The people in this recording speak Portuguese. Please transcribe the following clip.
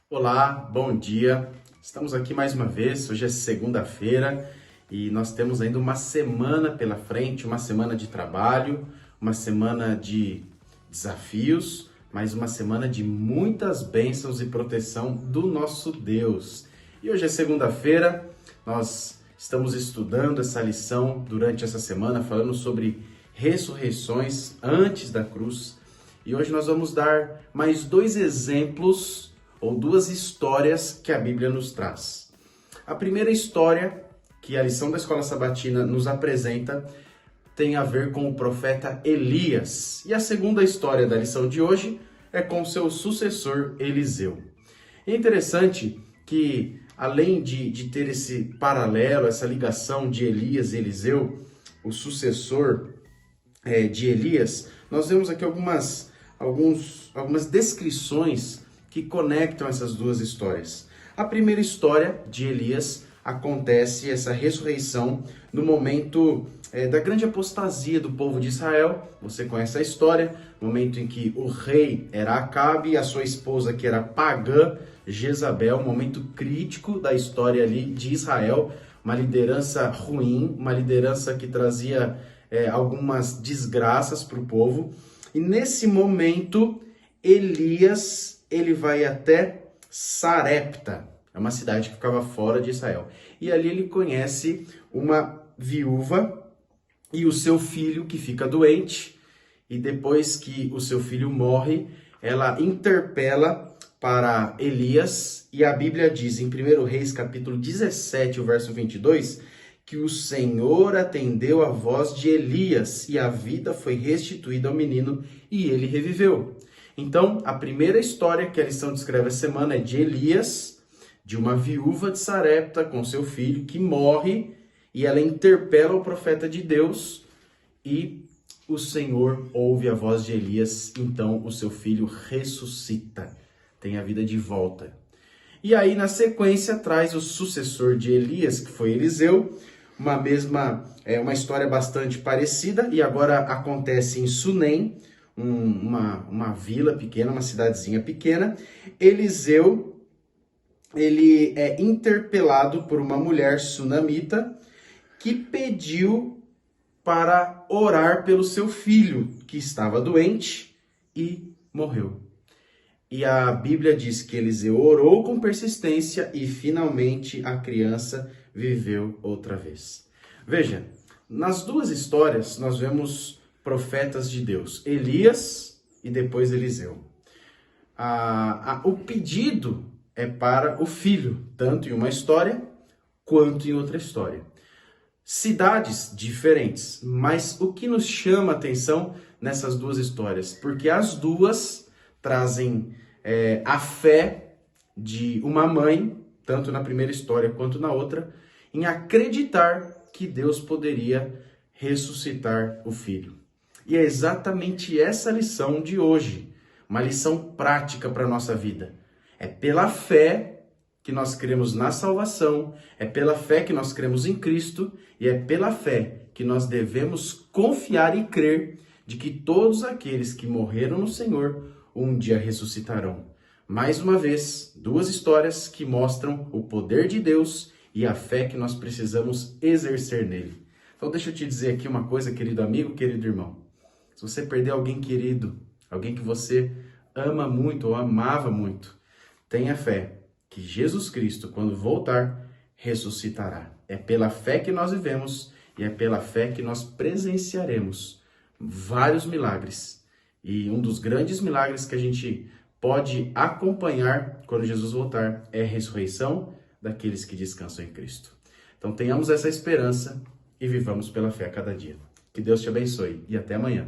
Olá, bom dia. Estamos aqui mais uma vez. Hoje é segunda-feira e nós temos ainda uma semana pela frente, uma semana de trabalho, uma semana de desafios, mas uma semana de muitas bênçãos e proteção do nosso Deus. E hoje é segunda-feira, nós estamos estudando essa lição durante essa semana, falando sobre ressurreições antes da cruz. E hoje nós vamos dar mais dois exemplos ou duas histórias que a Bíblia nos traz. A primeira história que a lição da Escola Sabatina nos apresenta tem a ver com o profeta Elias. E a segunda história da lição de hoje é com seu sucessor Eliseu. É interessante que, além de ter esse paralelo, essa ligação de Elias e Eliseu, o sucessor de Elias, nós vemos aqui algumas descrições que conectam essas duas histórias. A primeira história de Elias acontece, essa ressurreição, no momento da grande apostasia do povo de Israel. Você conhece a história, momento em que o rei era Acabe e a sua esposa, que era pagã, Jezabel, um momento crítico da história ali de Israel, uma liderança ruim, uma liderança que trazia algumas desgraças para o povo. E nesse momento, Elias ele vai até Sarepta, é uma cidade que ficava fora de Israel. E ali ele conhece uma viúva e o seu filho que fica doente. E depois que o seu filho morre, ela interpela para Elias. E a Bíblia diz em 1 Reis capítulo 17, o verso 22, que o Senhor atendeu a voz de Elias e a vida foi restituída ao menino e ele reviveu. Então, a primeira história que a lição descreve essa semana é de Elias, de uma viúva de Sarepta com seu filho que morre e ela interpela o profeta de Deus e o Senhor ouve a voz de Elias, então o seu filho ressuscita, tem a vida de volta. E aí, na sequência, traz o sucessor de Elias, que foi Eliseu, uma história bastante parecida, e agora acontece em Sunem, uma vila pequena, uma cidadezinha pequena. Eliseu, ele é interpelado por uma mulher sunamita que pediu para orar pelo seu filho, que estava doente e morreu. E a Bíblia diz que Eliseu orou com persistência e finalmente a criança viveu outra vez. Veja, nas duas histórias nós vemos profetas de Deus, Elias e depois Eliseu. O pedido é para o filho, tanto em uma história quanto em outra história. Cidades diferentes, mas o que nos chama a atenção nessas duas histórias? Porque as duas trazem a fé de uma mãe, tanto na primeira história quanto na outra, em acreditar que Deus poderia ressuscitar o filho. E é exatamente essa lição de hoje, uma lição prática para a nossa vida. É pela fé que nós cremos na salvação, é pela fé que nós cremos em Cristo e é pela fé que nós devemos confiar e crer de que todos aqueles que morreram no Senhor um dia ressuscitarão. Mais uma vez, duas histórias que mostram o poder de Deus e a fé que nós precisamos exercer nele. Então deixa eu te dizer aqui uma coisa, querido amigo, querido irmão. Se você perder alguém querido, alguém que você ama muito ou amava muito, tenha fé que Jesus Cristo, quando voltar, ressuscitará. É pela fé que nós vivemos e é pela fé que nós presenciaremos vários milagres. E um dos grandes milagres que a gente pode acompanhar quando Jesus voltar é a ressurreição daqueles que descansam em Cristo. Então tenhamos essa esperança e vivamos pela fé a cada dia. Que Deus te abençoe e até amanhã.